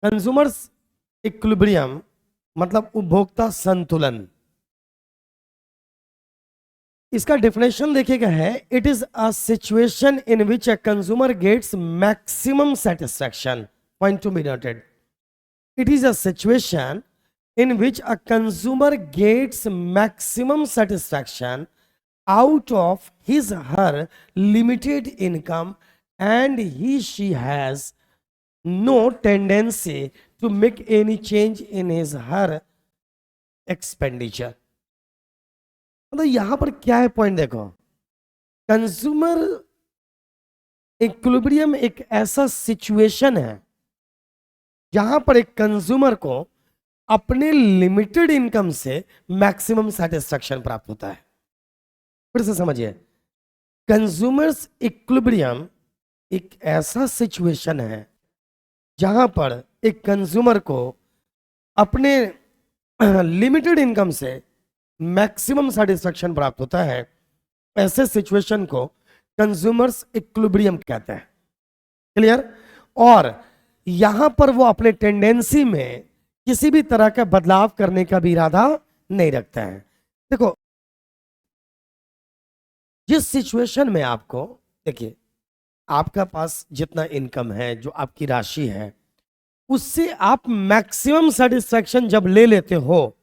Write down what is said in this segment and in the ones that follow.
Consumers equilibrium मतलब उपभोक्ता संतुलन। इसका डेफिनेशन देखिएगा है, it is a situation in which a consumer gets maximum satisfaction. Point to be noted, it is a situation in which a consumer gets maximum satisfaction out of his her limited income and she has no tendency to make any change in his her expenditure। मतलब यहां पर क्या है point देखो, consumer equilibrium एक ऐसा situation है जहां पर एक कंज्यूमर को अपने लिमिटेड इनकम से मैक्सिमम सेटिस्फैक्शन प्राप्त होता है। फिर से समझिए, कंज्यूमर्स इक्विलिब्रियम एक ऐसा सिचुएशन है जहां पर एक कंज्यूमर को अपने लिमिटेड इनकम से मैक्सिमम सेटिस्फैक्शन प्राप्त होता है। ऐसे सिचुएशन को कंज्यूमर्स इक्विलिब्रियम कहते हैं। क्लियर? और यहां पर वो अपने टेंडेंसी में किसी भी तरह का बदलाव करने का भी इरादा नहीं रखता है। देखो, जिस सिचुएशन में आपको, देखिए, आपका पास जितना इनकम है, जो आपकी राशि है, उससे आप मैक्सिमम सेटिस्फैक्शन जब ले लेते हो,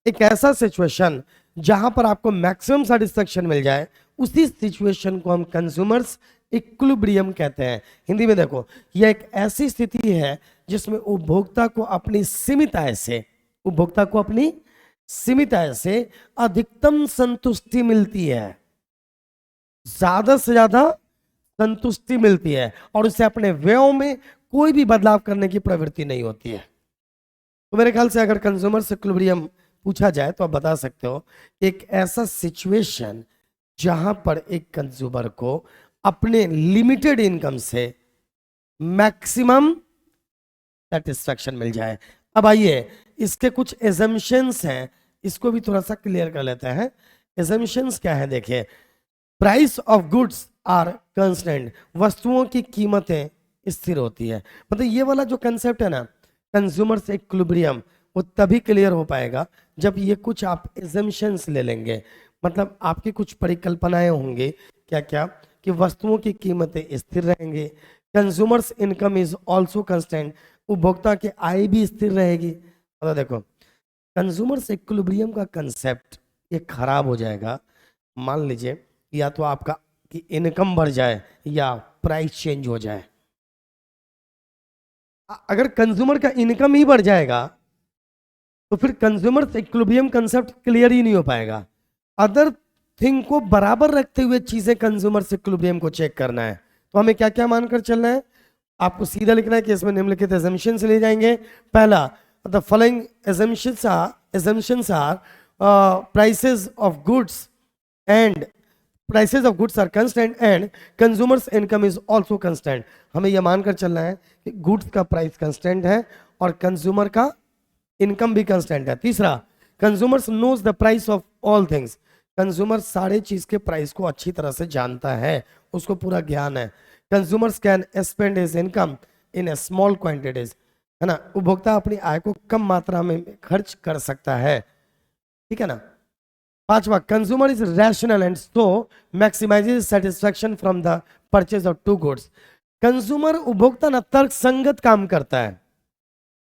एक ऐसा सिचुएशन जहां पर आपको मैक्सिमम सेटिस्फैक्शन मिल जाए, उसी सिचुएशन को हम कंज्यूमर्स इक्विलिब्रियम कहते हैं। हिंदी में देखो, यह एक ऐसी स्थिति है जिसमें उपभोक्ता को अपनी सीमित आय से, उपभोक्ता को अपनी सीमित आय से अधिकतम संतुष्टि मिलती है, ज्यादा से ज्यादा संतुष्टि मिलती है, और उसे अपने व्ययों में कोई भी बदलाव करने की प्रवृत्ति नहीं होती है। तो मेरे ख्याल से अगर कंज्यूमर्स इक्विलिब्रियम पूछा जाए तो आप बता सकते हो, एक ऐसा सिचुएशन जहां पर एक कंज्यूमर को अपने लिमिटेड इनकम से मैक्सिमम सेटिस्फैक्शन मिल जाए। अब आइए, इसके कुछ एजम्पशंस हैं, इसको भी थोड़ा सा क्लियर कर लेते हैं। एजम्पशंस क्या है? देखिए, price of goods are constant, वस्तुओं की कीमतें स्थिर होती है। मतलब ये वाला जो कंसेप्ट है ना, कंज्यूमर्स इक्विलिब्रियम, वो तभी क्लियर हो पाएगा जब ये कुछ आप एजम्पशंस ले लेंगे। मतलब आपकी कुछ परिकल्पनाएं होंगी, क्या क्या, कि वस्तुओं की कीमतें स्थिर रहेंगी, consumers income is also constant, उपभोक्ता की आय भी स्थिर रहेगी। मतलब देखो, कंज्यूमर्स इक्विलिब्रियम का कंसेप्ट ये खराब हो जाएगा, मान लीजिए या तो आपका कि इनकम बढ़ जाए या प्राइस चेंज हो जाए। अगर कंज्यूमर का इनकम ही बढ़ जाएगा तो फिर कंज्यूमर इक्विलिब्रियम कंसेप्ट क्लियर ही नहीं हो पाएगा। अदर थिंग को बराबर रखते हुए चीजें कंज्यूमर इक्विलिब्रियम को चेक करना है, तो हमें क्या क्या मानकर चलना है? आपको सीधा लिखना है कि इसमें निम्नलिखित assumptions ले जाएंगे। पहला, the following assumptions are prices of goods are constant and consumers income is also constant। हमें यह मानकर चलना है कि गुड्स का प्राइस कांस्टेंट है और कंज्यूमर का इनकम भी कांस्टेंट है। तीसरा, consumers knows the price of all things, consumer सारे चीज के प्राइस को अच्छी तरह से जानता है, उसको पूरा ज्ञान है। Consumers can spend his income in A small quantities, है ना, उपभोक्ता अपनी आय को कम मात्रा में खर्च कर सकता है। ठीक है ना। पांचवा, consumer is rational and so maximises satisfaction from the purchase of two goods, consumer उपभोक्ता ना तर्क संगत काम करता है,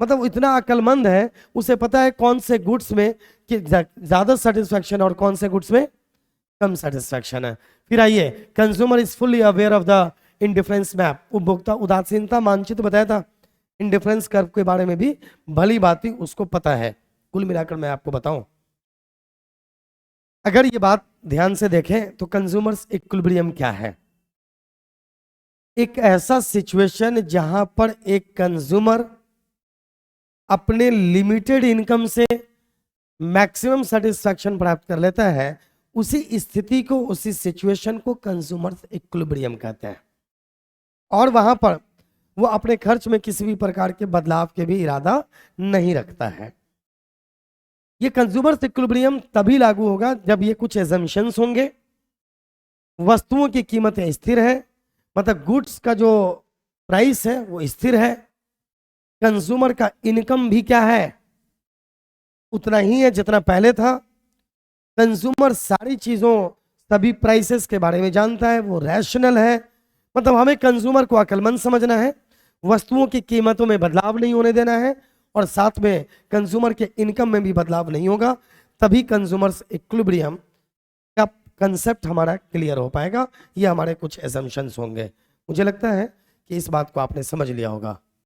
मतलब इतना अक्लमंद है, उसे पता है कौन से गुड्स में ज्यादा सेटिस्फैक्शन और कौन से गुड्स में कम सेटिस्फैक्शन है। फिर आइए, consumer is fully aware of the indifference map, उपभोक्ता उदासीनता मानचित्र बताया था, इंडिफरेंस कर्व के बारे में भी भली बात उसको पता है। कुल मिलाकर मैं आपको बताऊं, अगर ये बात ध्यान से देखें तो कंज्यूमर्स इक्विलिब्रियम क्या है? एक ऐसा सिचुएशन जहां पर एक कंज्यूमर अपने लिमिटेड इनकम से मैक्सिमम सेटिस्फैक्शन प्राप्त कर लेता है, उसी स्थिति को, उसी सिचुएशन को कंज्यूमर्स इक्विलिब्रियम कहते हैं। और वहां पर वो अपने खर्च में किसी भी प्रकार के बदलाव के भी इरादा नहीं रखता है। ये कंज्यूमर्स इक्विलिब्रियम तभी लागू होगा जब ये कुछ एजम्पशंस होंगे, वस्तुओं की कीमतें स्थिर है, मतलब गुड्स का जो प्राइस है वो स्थिर है, कंज्यूमर का इनकम भी क्या है, उतना ही है जितना पहले था। कंज्यूमर सारी चीजों, सभी प्राइसेस के बारे में जानता है, वो रैशनल है। मतलब हमें कंज्यूमर को अक्लमंद समझना है, वस्तुओं की कीमतों में बदलाव नहीं होने देना है, और साथ में कंज्यूमर के इनकम में भी बदलाव नहीं होगा। तभी कंज्यूमर्स इक्विलिब्रियम का कंसेप्ट हमारा क्लियर हो पाएगा। ये हमारे कुछ एजम्पशंस होंगे। मुझे लगता है कि इस बात को आपने समझ लिया होगा।